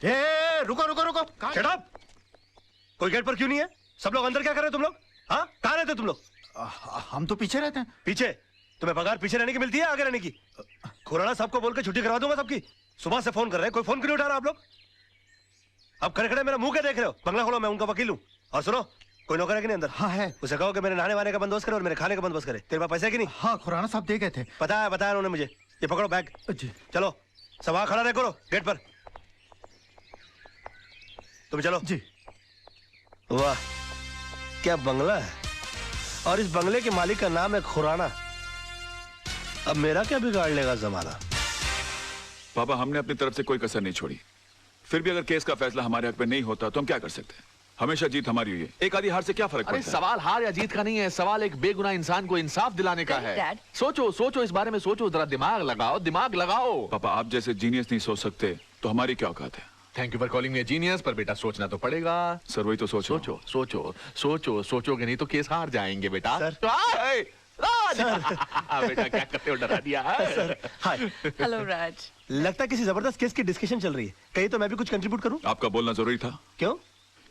रुको रुको रुको, शट अप। कोई गेट पर क्यों नहीं है? सब लोग अंदर क्या कर रहे हो तुम लोग? हाँ, कहाँ रहते हो तुम लोग? हम तो पीछे रहते हैं। पीछे? तुम्हें पगार पीछे रहने की मिलती है आगे रहने की? खुराना सबको बोल के छुट्टी करवा दूंगा सबकी। सुबह से फोन कर रहे हैं, कोई फोन क्यों नहीं उठा रहा आप लोग? अब खड़े खड़े मेरा मुंह क्या देख रहे हो? बंगला खोलो, मैं उनका वकील हूँ। और सुनो, कोई नौकर है कि नहीं अंदर? हाँ है। उसे कहो कि मेरे नहाने वाने का बंदोबस्त करे और मेरे खाने का बंदोबस्त करे। तेरे पास पैसे है कि नहीं? हाँ, खुराना साहब दे गए थे। बताया उन्होंने मुझे। ये पकड़ो बैग जी। चलो सब वहां खड़ा रहे करो गेट पर। तुम चलो जी। वाह क्या बंगला है, और इस बंगले के मालिक का नाम है खुराना। अब मेरा क्या बिगाड़ लेगा जमाना? पापा, हमने अपनी तरफ से कोई कसर नहीं छोड़ी। फिर भी अगर केस का फैसला हमारे हक में नहीं होता तो हम क्या कर सकते हैं? हमेशा जीत हमारी हुई है, एक आधी हार से क्या फर्क पड़ता है? सवाल हार या जीत का नहीं है, सवाल एक बेगुनाह इंसान को इंसाफ दिलाने का है। सोचो इस बारे में सोचो, जरा दिमाग लगाओ। पापा, आप जैसे जीनियस नहीं सोच सकते तो हमारी क्या औकात है? Thank you for calling me genius, पर बेटा सोचना तो पड़ेगा। सर वही तो सोचोगे नहीं तो केस हार जाएंगे बेटा। सर। बेटा क्या करते हो, डरा दिया। Sir hi. हेलो राज। लगता है किसी जबरदस्त केस की डिस्कशन चल रही है, कहीं तो मैं भी कुछ कंट्रीब्यूट करूं? आपका बोलना जरूरी था। क्यों?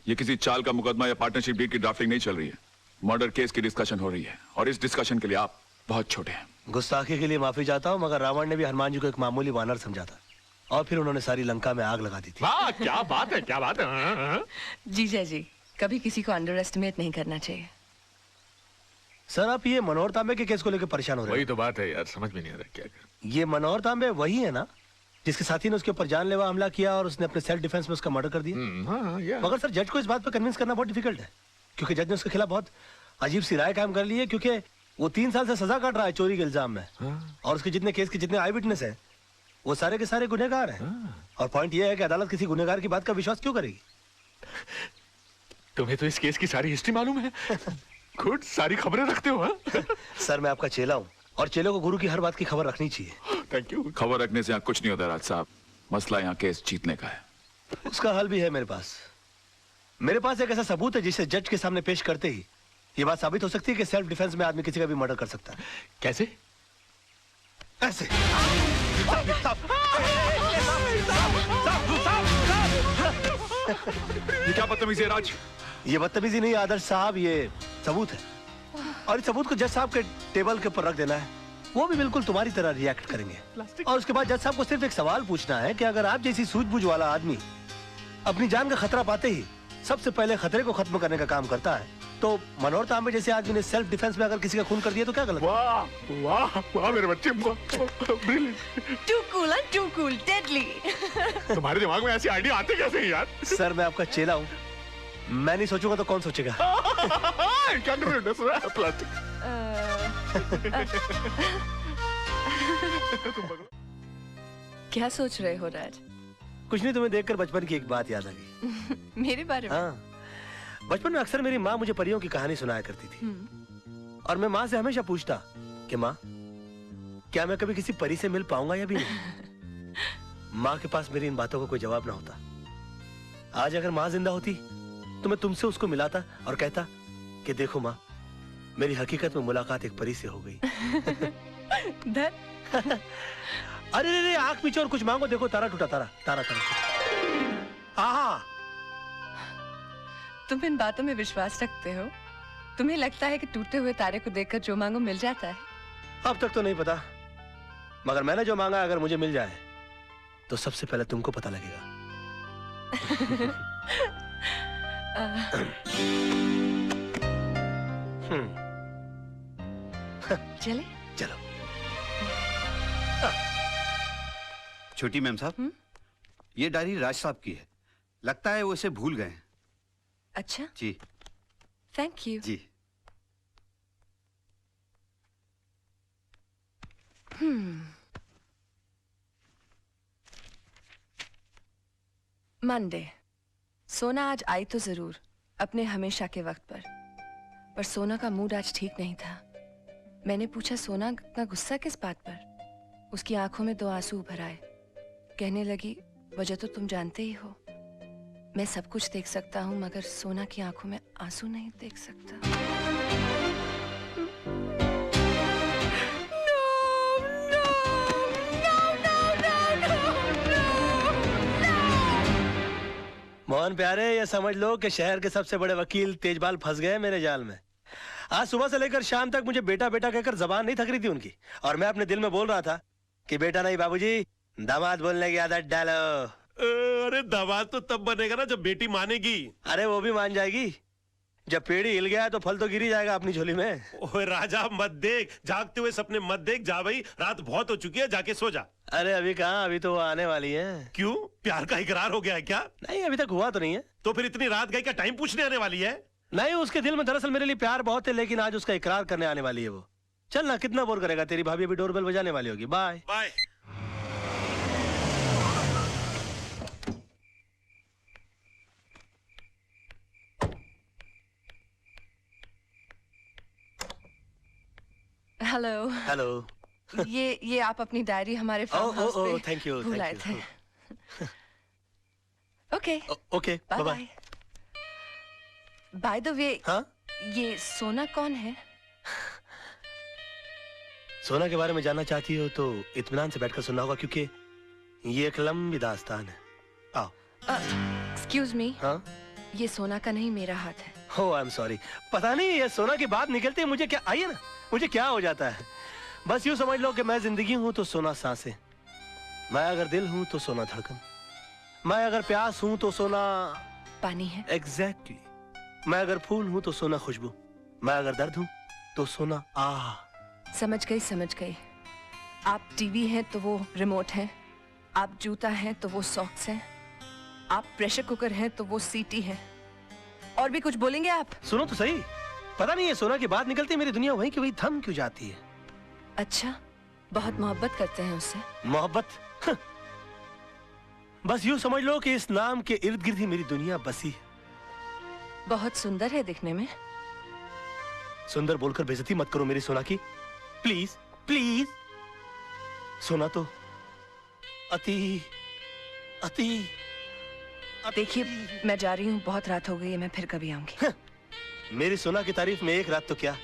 ये किसी चाल का मुकदमा या पार्टनरशिप डील की ड्राफ्टिंग नहीं चल रही है, मर्डर केस की डिस्कशन हो रही है, और इस डिस्कशन के लिए आप बहुत छोटे हैं। गुस्ताखी के लिए माफी चाहता हूँ, मगर रावण ने भी हनुमान जी को एक मामूली वानर समझा था, और फिर उन्होंने सारी लंका में आग लगा दी थी। वाह क्या बात है। जीजा जी, कभी किसी को अंडर एस्टिमेट नहीं करना चाहिए। सर आप ये मनोहर तांबे के केस को लेकर परेशान हो रहे हैं? वही तो बात है यार, समझ में नहीं आ रहा क्या कर। ये मनोहर तांबे वही है ना जिसके साथी ने उसके ऊपर जानलेवा हमला किया और उसने अपने सेल्फ डिफेंस में उसका मर्डर कर दिया? हाँ, मगर सर जज को इस बात पर कन्विंस करना बहुत डिफिकल्ट है, क्योंकि जज ने उसके खिलाफ बहुत अजीब सी राय कायम कर ली है, क्योंकि वो 3 साल से सजा काट रहा है चोरी के इल्जाम में। और उसके जितने केस के जितने आई विटनेस है वो सारे के सारे गुनहगार हैं। और पॉइंट ये है कि अदालत किसी गुनहगार की बात का विश्वास क्यों करेगी? तुम्हें तो इस केस की सारी हिस्ट्री मालूम है। गुड, सारी खबरें रखते हो। हाँ? सर मैं आपका चेला हूँ, और चेलों को गुरु की हर बात की खबर रखनी चाहिए। Thank you. खबर रखने से यहाँ कुछ नहीं होता राज साहब, मसला यहाँ केस जीतने का है। उसका हल भी है मेरे पास। मेरे पास एक ऐसा सबूत है जिसे जज के सामने पेश करते ही ये बात साबित हो सकती है कि सेल्फ डिफेंस में आदमी किसी का भी मर्डर कर सकता है। कैसे? ऐसे। ये क्या बदतमीजी है राज? ये बदतमीजी नहीं आदर्श साहब, ये सबूत है, और इस सबूत को जज साहब के टेबल के ऊपर रख देना है। वो भी बिल्कुल तुम्हारी तरह रिएक्ट करेंगे, और उसके बाद जज साहब को सिर्फ एक सवाल पूछना है कि अगर आप जैसी सूझबूझ वाला आदमी अपनी जान का खतरा पाते ही सबसे पहले खतरे को खत्म करने का काम करता है, तो मनोहर तांबे जैसे आदमी ने सेल्फ डिफेंस में अगर किसी का खून कर दिया तो क्या गलत? वाह वाह वाह मेरे बच्चे, टू कूल डेडली। तुम्हारे दिमाग में ऐसी आइडिया आते कैसे हैं यार? सर मैं आपका चेला हूँ, मैं नहीं सोचूंगा तो कौन सोचेगा? क्या सोच रहे हो राज? कुछ नहीं, तुम्हें देखकर बचपन की एक बात याद आ गई। मेरे बारे में? हाँ, बचपन में अक्सर मेरी माँ मुझे परियों की कहानी सुनाया करती थी, और मैं माँ से हमेशा पूछता कि माँ क्या मैं कभी किसी परी से मिल पाऊंगा या भी नहीं? माँ के पास मेरी इन बातों का कोई जवाब ना होता। आज अगर माँ जिंदा होती तो मैं तुमसे उसको मिलाता और कहता कि देखो माँ, मेरी हकीकत में मुलाकात एक परी से हो गई। अरे आंख पीछे और कुछ मांगो, देखो तारा टूटा, तारा आहा। तुम इन बातों में विश्वास रखते हो? तुम्हें लगता है कि टूटे हुए तारे को देखकर जो मांगो मिल जाता है? अब तक तो नहीं पता, मगर मैंने जो मांगा अगर मुझे मिल जाए तो सबसे पहले तुमको पता लगेगा। चले? चलो। छोटी मैम साहब, ये डायरी राज साहब की है, लगता है वो इसे भूल गए हैं। अच्छा जी। Thank you. जी। मंडे। सोना आज आई तो जरूर अपने हमेशा के वक्त पर सोना का मूड आज ठीक नहीं था। मैंने पूछा सोना इतना गुस्सा किस बात पर? उसकी आंखों में 2 आंसू उभर आए। कहने लगी वजह तो तुम जानते ही हो, मैं सब कुछ देख सकता हूँ मगर सोना की आंखों में आंसू नहीं देख सकता। मोहन प्यारे, ये समझ लो कि शहर के सबसे बड़े वकील तेजपाल फंस गए मेरे जाल में। आज सुबह से लेकर शाम तक मुझे बेटा बेटा कहकर जबान नहीं थक रही थी उनकी, और मैं अपने दिल में बोल रहा था कि बेटा नहीं बाबूजी, दामाद बोलने की आदत डालो। अरे दामाद तो तब बनेगा ना जब बेटी मानेगी। अरे वो भी मान जाएगी। जब पेड़ ही हिल गया तो फल तो गिर ही जाएगा अपनी झोली में। ओए राजा मत देख, जागते हुए सपने मत देख। जा भाई, रात बहुत हो चुकी है, जाके सो जा। अरे अभी कहाँ, अभी तो वो आने वाली है। क्यों, प्यार का इकरार हो गया है क्या? नहीं, अभी तक हुआ तो नहीं है। तो फिर इतनी रात गई का टाइम पूछने आने वाली है? नहीं, उसके दिल में दरअसल मेरे लिए प्यार बहुत है, लेकिन आज उसका इकरार करने आने वाली है वो। चल ना, कितना बोर करेगा, तेरी भाभी अभी डोरबेल बजाने वाली होगी। Bye bye. हेलो। हेलो। ये आप अपनी डायरी हमारे फार्म हाउस पे थैंक यू, भूल आए थे। Okay okay, bye bye. By the way, हाँ, ये सोना कौन है? सोना के बारे में जानना चाहती हो तो इत्मीनान से बैठकर सुनना होगा, क्योंकि ये एक लंबी दास्तान है। आओ। Excuse me. हाँ, ये सोना का नहीं, मेरा हाथ है। I am sorry. पता नहीं ये सोना की बात निकलती है मुझे क्या, आइए ना, मुझे क्या हो जाता है। बस यूं समझ लो कि मैं जिंदगी हूं तो सोना सांसें, मैं अगर दिल हूं तो सोना धड़कन, मैं अगर प्यास हूं तो सोना पानी है। एग्जैक्टली। मैं अगर फूल हूं तो सोना खुशबू, मैं अगर दर्द हूं तो सोना आह। समझ गई, समझ गई। आप टीवी हैं तो वो रिमोट है, आप जूता हैं तो वो सॉक्स हैं, आप प्रेशर कुकर हैं तो वो सीटी है। और भी कुछ बोलेंगे आप? सुनो तो सही, पता नहीं ये सोना की बात निकलती मेरी दुनिया वहीं की वहीं थम क्यों जाती है। अच्छा, बहुत मोहब्बत करते हैं उससे? मोहब्बत? बस यूं समझ लो कि इस नाम के इर्द गिर्द ही मेरी दुनिया बसी है। बहुत सुंदर है दिखने में। सुंदर बोलकर बेइज्जती मत करो मेरी सोना की, प्लीज प्लीज। सोना तो अति अति देखिए, मैं जा रही हूँ, बहुत रात हो गई है, मैं फिर कभी आऊंगी। मेरी सोना की तारीफ में एक रात तो क्या,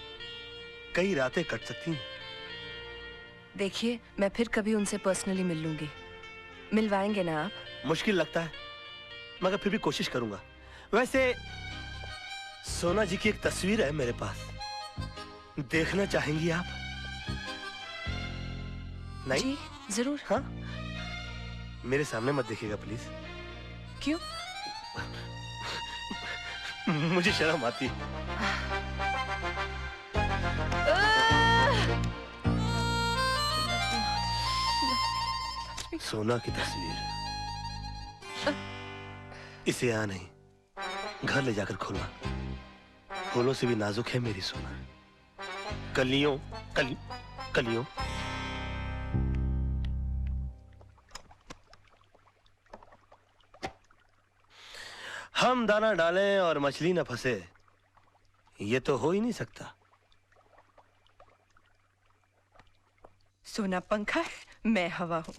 कई रातें कट सकती हैं। देखिए, मैं फिर कभी उनसे पर्सनली मिल लूंगी। मिलवाएंगे ना आप? मुश्किल लगता है, मगर फिर भी कोशिश करूंगा। वैसे सोना जी की एक तस्वीर है मेरे पास, देखना चाहेंगी आप? नहीं? जी जरूर। हाँ, मेरे सामने मत देखिएगा प्लीज। क्यों? मुझे शर्म आती है। सोना की तस्वीर, इसे यहाँ नहीं, घर ले जाकर खोलना। फूलों से भी नाजुक है मेरी सोना, कलियों कलियों। हम दाना डालें और मछली न फंसे, ये तो हो ही नहीं सकता। सोना पंखा है, मैं हवा हूँ।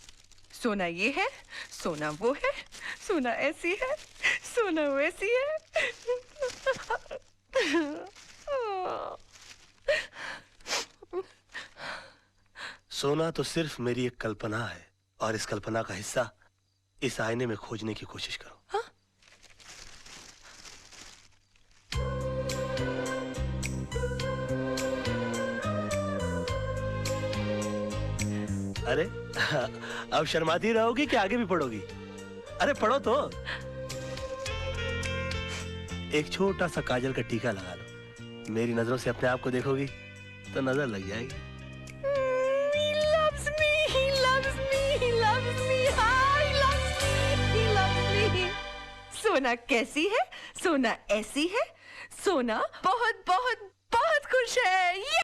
सोना ये है, सोना वो है, सोना ऐसी है, सोना वैसी है। सोना तो सिर्फ मेरी एक कल्पना है, और इस कल्पना का हिस्सा इस आईने में खोजने की कोशिश करो। हाँ? अरे अब शर्माती रहोगी कि आगे भी पढ़ोगी? अरे पढ़ो तो। एक छोटा सा काजल का टीका लगा लो, मेरी नजरों से अपने आप को देखोगी तो नजर लग जाएगी। He loves me, he loves me, he loves me, he loves me, he loves me. सोना कैसी है? सोना ऐसी है, सोना बहुत बहुत बहुत खुश है।